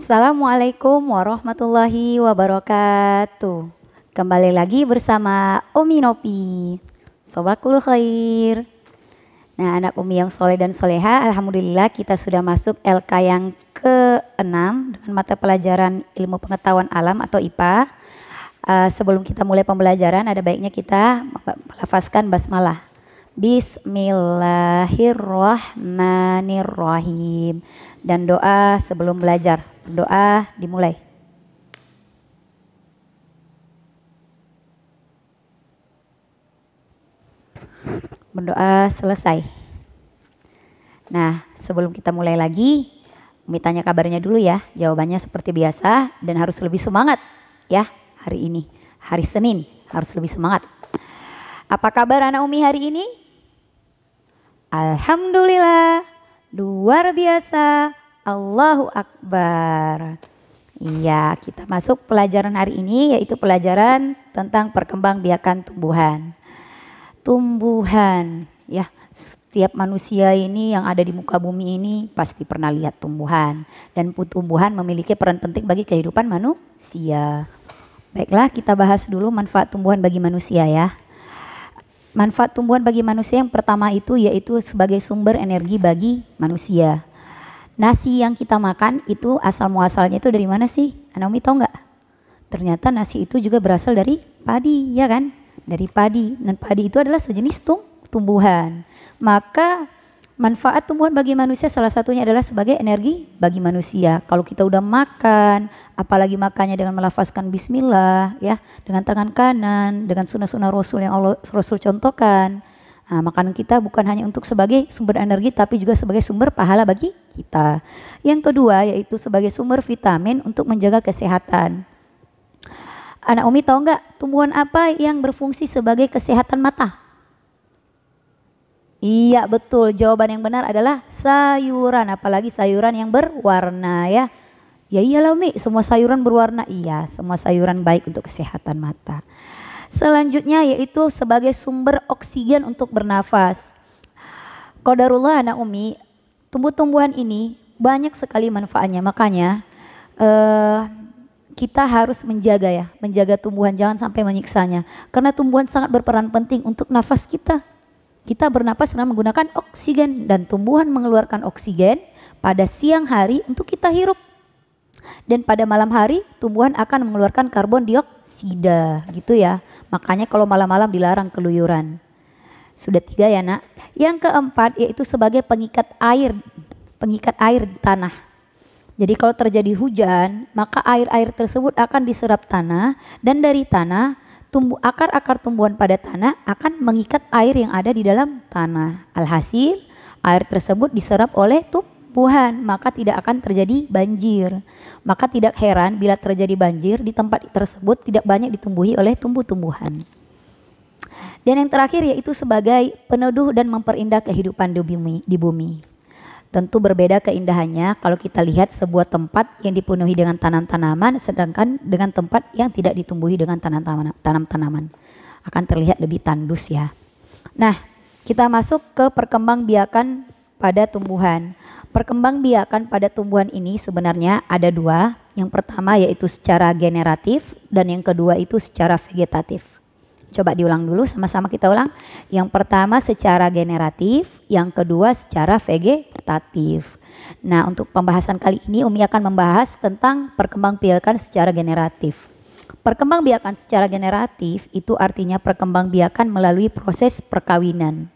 Assalamualaikum warahmatullahi wabarakatuh. Kembali lagi bersama Umi Nopi. Sobakul khair. Nah, anak Umi yang soleh dan soleha, alhamdulillah kita sudah masuk LK yang ke-6 dengan mata pelajaran ilmu pengetahuan alam atau IPA. Sebelum kita mulai pembelajaran, ada baiknya kita melafazkan basmalah. Bismillahirrahmanirrahim. Dan doa sebelum belajar. Doa dimulai. Berdoa selesai. Nah, sebelum kita mulai lagi, Umi tanya kabarnya dulu ya. Jawabannya seperti biasa dan harus lebih semangat ya hari ini. Hari Senin harus lebih semangat. Apa kabar anak Umi hari ini? Alhamdulillah, luar biasa, Allahu Akbar. Iya, kita masuk pelajaran hari ini yaitu pelajaran tentang perkembangbiakan tumbuhan. Tumbuhan, ya, setiap manusia ini yang ada di muka bumi ini pasti pernah lihat tumbuhan. Dan tumbuhan memiliki peran penting bagi kehidupan manusia. Baiklah, kita bahas dulu manfaat tumbuhan bagi manusia ya. Manfaat tumbuhan bagi manusia yang pertama itu yaitu sebagai sumber energi bagi manusia. Nasi yang kita makan itu asal muasalnya itu dari mana sih? Anak Umi tahu nggak? Ternyata nasi itu juga berasal dari padi, ya kan? Dari padi, dan padi itu adalah sejenis tumbuhan. Maka manfaat tumbuhan bagi manusia salah satunya adalah sebagai energi bagi manusia. Kalau kita udah makan, apalagi makannya dengan melafazkan bismillah ya, dengan tangan kanan, dengan sunnah-sunnah Rasul yang Rasul contohkan. Nah, makanan kita bukan hanya untuk sebagai sumber energi tapi juga sebagai sumber pahala bagi kita. Yang kedua yaitu sebagai sumber vitamin untuk menjaga kesehatan. Anak Umi tahu nggak tumbuhan apa yang berfungsi sebagai kesehatan mata? Iya betul, jawaban yang benar adalah sayuran, apalagi sayuran yang berwarna ya. Ya iyalah Umi, semua sayuran berwarna. Iya, semua sayuran baik untuk kesehatan mata. Selanjutnya yaitu sebagai sumber oksigen untuk bernafas. Qadarullah anak Umi, tumbuh-tumbuhan ini banyak sekali manfaatnya. Makanya kita harus menjaga ya, menjaga tumbuhan, jangan sampai menyiksanya. Karena tumbuhan sangat berperan penting untuk nafas kita. Kita bernapas dengan menggunakan oksigen dan tumbuhan mengeluarkan oksigen pada siang hari untuk kita hirup. Dan pada malam hari tumbuhan akan mengeluarkan karbon dioksida gitu ya. Makanya kalau malam-malam dilarang keluyuran. Sudah 3 ya nak. Yang keempat yaitu sebagai pengikat air di tanah. Jadi kalau terjadi hujan maka air-air tersebut akan diserap tanah dan dari tanah akar-akar tumbuhan pada tanah akan mengikat air yang ada di dalam tanah. Alhasil air tersebut diserap oleh tumbuhan, maka tidak akan terjadi banjir. Maka tidak heran bila terjadi banjir di tempat tersebut tidak banyak ditumbuhi oleh tumbuh-tumbuhan. Dan yang terakhir yaitu sebagai peneduh dan memperindah kehidupan di bumi. Tentu berbeda keindahannya kalau kita lihat sebuah tempat yang dipenuhi dengan tanam-tanaman sedangkan dengan tempat yang tidak ditumbuhi dengan tanam-tanaman. Akan terlihat lebih tandus ya. Nah, kita masuk ke perkembangbiakan pada tumbuhan. Perkembangbiakan pada tumbuhan ini sebenarnya ada 2. Yang pertama yaitu secara generatif dan yang kedua itu secara vegetatif. Coba diulang dulu, sama-sama kita ulang. Yang pertama secara generatif, yang kedua secara vegetatif. Nah, untuk pembahasan kali ini Umi akan membahas tentang perkembangbiakan secara generatif. Perkembangbiakan secara generatif itu artinya perkembangbiakan melalui proses perkawinan.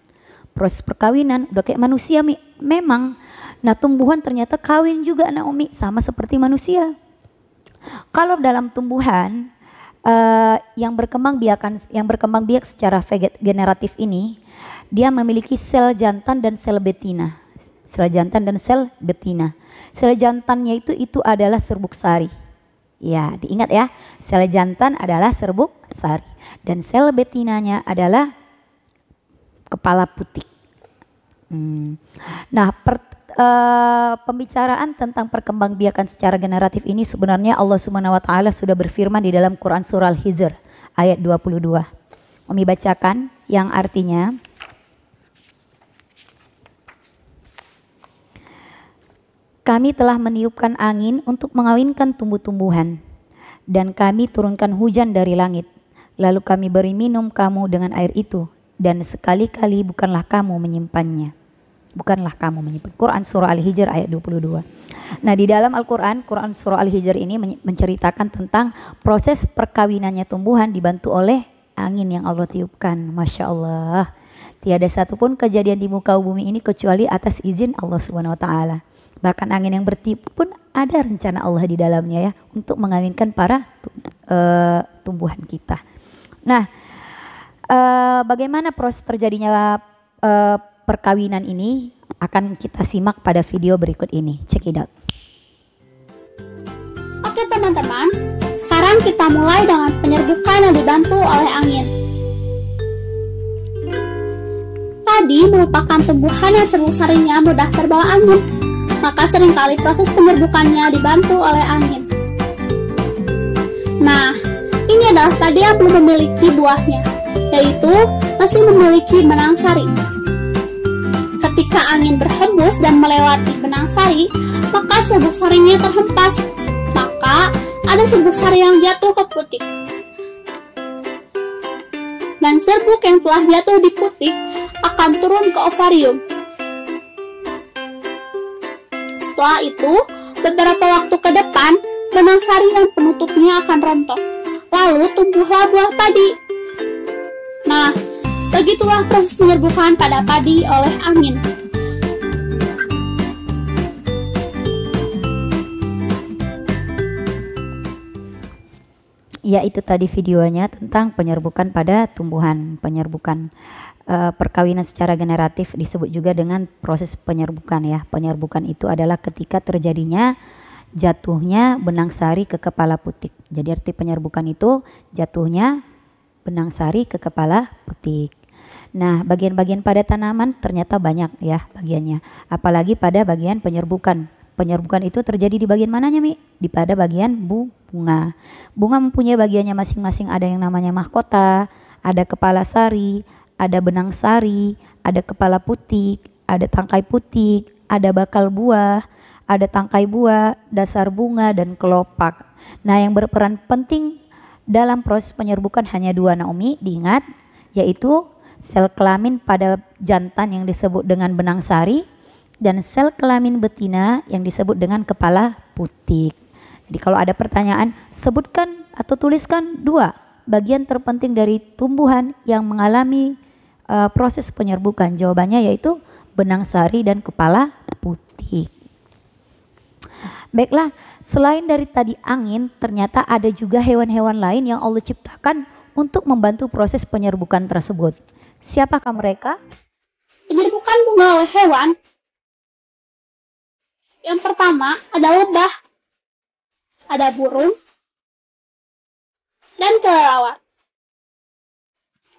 Proses perkawinan udah kayak manusia memang. Nah, tumbuhan ternyata kawin juga anak Umi sama seperti manusia. Kalau dalam tumbuhan yang berkembang biak secara generatif ini, dia memiliki sel jantan dan sel betina. Sel jantan dan sel betina. Sel jantannya itu adalah serbuk sari. Ya, diingat ya. Sel jantan adalah serbuk sari dan sel betinanya adalah kepala putih. Nah, pembicaraan tentang perkembangbiakan secara generatif ini sebenarnya Allah Subhanahu wa taala sudah berfirman di dalam Quran surah Al-Hijr ayat 22. Umi bacakan yang artinya kami telah meniupkan angin untuk mengawinkan tumbuh-tumbuhan, dan kami turunkan hujan dari langit. Lalu kami beri minum kamu dengan air itu, dan sekali-kali bukanlah kamu menyimpannya. Bukanlah kamu menyimpan. Quran Surah Al-Hijr ayat 22. Nah, di dalam Al-Quran, Quran Surah Al-Hijr ini menceritakan tentang proses perkawinannya tumbuhan dibantu oleh angin yang Allah tiupkan. Masya Allah. Tiada satupun kejadian di muka bumi ini kecuali atas izin Allah Subhanahu wa Ta'ala. Bahkan angin yang bertiup pun ada rencana Allah di dalamnya ya, untuk mengawinkan para tumbuhan kita. Nah, bagaimana proses terjadinya perkawinan ini akan kita simak pada video berikut ini. Check it out. Oke teman-teman, sekarang kita mulai dengan penyerbukan yang dibantu oleh angin. Padi merupakan tumbuhan yang serbuk sarinya mudah terbawa angin, maka seringkali proses penyerbukannya dibantu oleh angin. Nah, ini adalah padi yang belum memiliki buahnya, yaitu masih memiliki benang sari. Ketika angin berhembus dan melewati benang sari, maka serbuk sarinya terhempas. Maka ada serbuk sari yang jatuh ke putik. Dan serbuk yang telah jatuh di putik akan turun ke ovarium. Setelah itu, beberapa waktu ke depan, benang sari dan penutupnya akan rontok. Lalu tumbuhlah buah padi. Nah, begitulah proses penyerbukan pada padi oleh angin. Ya, itu tadi videonya tentang penyerbukan pada tumbuhan. Penyerbukan perkawinan secara generatif disebut juga dengan proses penyerbukan ya. Penyerbukan itu adalah ketika terjadinya jatuhnya benang sari ke kepala putik. Jadi arti penyerbukan itu jatuhnya benang sari ke kepala putik. Nah, bagian-bagian pada tanaman ternyata banyak ya bagiannya. Apalagi pada bagian penyerbukan. Penyerbukan itu terjadi di bagian mananya, Mi? Di pada bagian bunga. Bunga mempunyai bagiannya masing-masing, ada yang namanya mahkota, ada kepala sari, ada benang sari, ada kepala putik, ada tangkai putik, ada bakal buah, ada tangkai buah, dasar bunga, dan kelopak. Nah, yang berperan penting dalam proses penyerbukan hanya dua, Naomi, diingat, yaitu sel kelamin pada jantan yang disebut dengan benang sari, dan sel kelamin betina yang disebut dengan kepala putik. Jadi kalau ada pertanyaan, sebutkan atau tuliskan dua bagian terpenting dari tumbuhan yang mengalami proses penyerbukan. Jawabannya yaitu benang sari dan kepala putik. Baiklah, selain dari tadi angin, ternyata ada juga hewan-hewan lain yang Allah ciptakan untuk membantu proses penyerbukan tersebut. Siapakah mereka? Penyerbukan bunga oleh hewan. Yang pertama ada lebah, ada burung, dan kelelawar.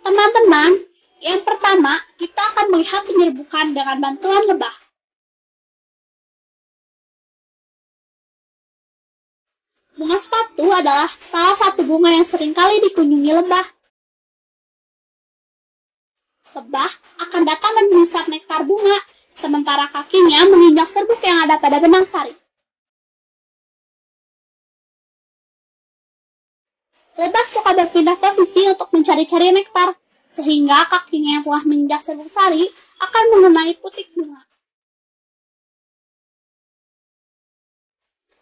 Teman-teman, yang pertama kita akan melihat penyerbukan dengan bantuan lebah. Bunga sepatu adalah salah satu bunga yang seringkali dikunjungi lebah. Lebah akan datang dan menghisap nektar bunga, sementara kakinya menginjak serbuk yang ada pada benang sari. Lebah suka berpindah posisi untuk mencari-cari nektar, sehingga kakinya yang telah menginjak serbuk sari akan mengenai putik bunga.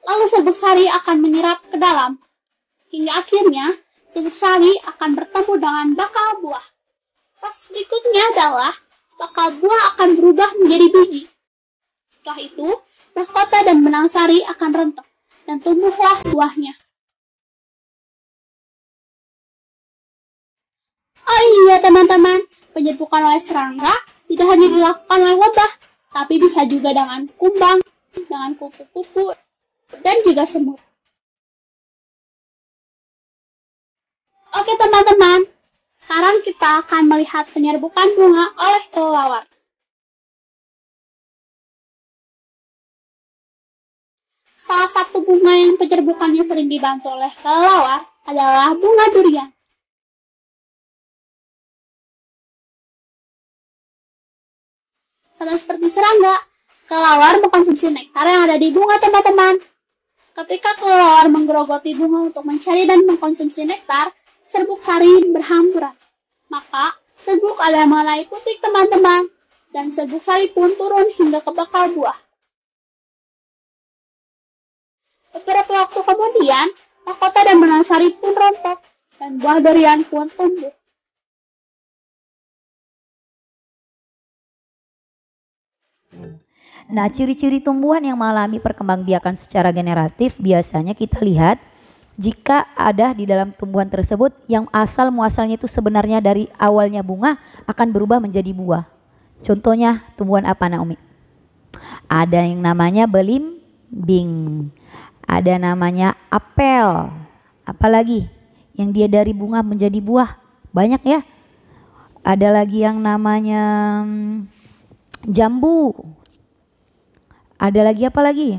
Lalu serbuk sari akan menyerap ke dalam, hingga akhirnya serbuk sari akan bertemu dengan bakal buah. Proses berikutnya adalah bakal buah akan berubah menjadi biji. Setelah itu, mahkota dan benang sari akan rontok dan tumbuhlah buahnya. Oh iya teman-teman, penyerbukan oleh serangga tidak hanya dilakukan oleh lebah, tapi bisa juga dengan kumbang, dengan kupu-kupu, dan juga semut. Oke teman-teman, sekarang kita akan melihat penyerbukan bunga oleh kelelawar. Salah satu bunga yang penyerbukannya sering dibantu oleh kelelawar adalah bunga durian. Sama seperti serangga, Kelelawar mengkonsumsi nektar yang ada di bunga, teman-teman. Ketika kelelawar menggerogoti bunga untuk mencari dan mengkonsumsi nektar, serbuk sari berhamburan. Maka, serbuk ada mulai putih, teman-teman, dan serbuk sari pun turun hingga ke bakal buah. Beberapa waktu kemudian, mahkota dan benang sari pun rontok, dan buah durian pun tumbuh. Nah, ciri-ciri tumbuhan yang mengalami perkembangbiakan secara generatif biasanya kita lihat jika ada di dalam tumbuhan tersebut yang asal muasalnya itu sebenarnya dari awalnya bunga akan berubah menjadi buah. Contohnya tumbuhan apa, Naomi? Ada yang namanya belimbing, ada namanya apel, apalagi yang dia dari bunga menjadi buah, banyak ya. Ada lagi yang namanya jambu. Ada lagi apa lagi?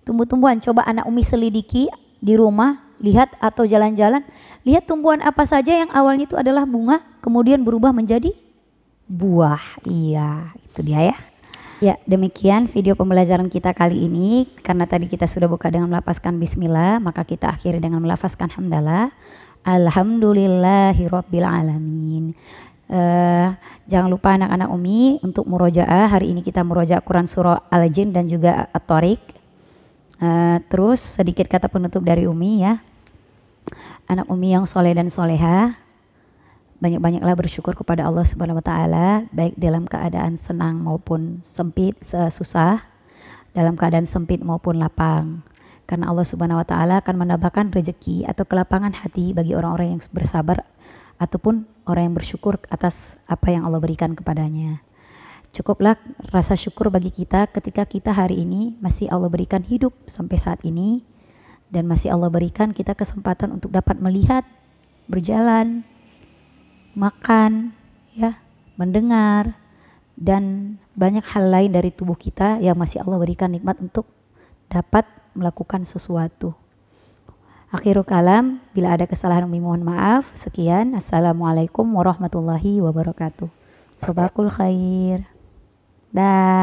Tumbuh-tumbuhan. Coba anak Umi selidiki di rumah, lihat atau jalan-jalan, lihat tumbuhan apa saja yang awalnya itu adalah bunga, kemudian berubah menjadi buah. Iya, itu dia ya. Ya, demikian video pembelajaran kita kali ini. Karena tadi kita sudah buka dengan melafazkan bismillah, maka kita akhiri dengan melafazkan hamdalah. Alhamdulillahirabbil alamin. Jangan lupa anak-anak Umi untuk murojaah. Hari ini kita murojaah Quran surah Al-Jin dan juga At-Tariq. Terus sedikit kata penutup dari Umi ya. Anak Umi yang soleh dan soleha, banyak-banyaklah bersyukur kepada Allah Subhanahu wa taala, baik dalam keadaan senang maupun sempit, susah, dalam keadaan sempit maupun lapang. Karena Allah Subhanahu wa taala akan menambahkan rezeki atau kelapangan hati bagi orang-orang yang bersabar ataupun orang yang bersyukur atas apa yang Allah berikan kepadanya. Cukuplah rasa syukur bagi kita ketika kita hari ini masih Allah berikan hidup sampai saat ini, dan masih Allah berikan kita kesempatan untuk dapat melihat, berjalan, makan, ya, mendengar, dan banyak hal lain dari tubuh kita yang masih Allah berikan nikmat untuk dapat melakukan sesuatu. Akhirul kalam, bila ada kesalahan Umi mohon maaf. Sekian, assalamualaikum warahmatullahi wabarakatuh. Sobakul khair. Dah.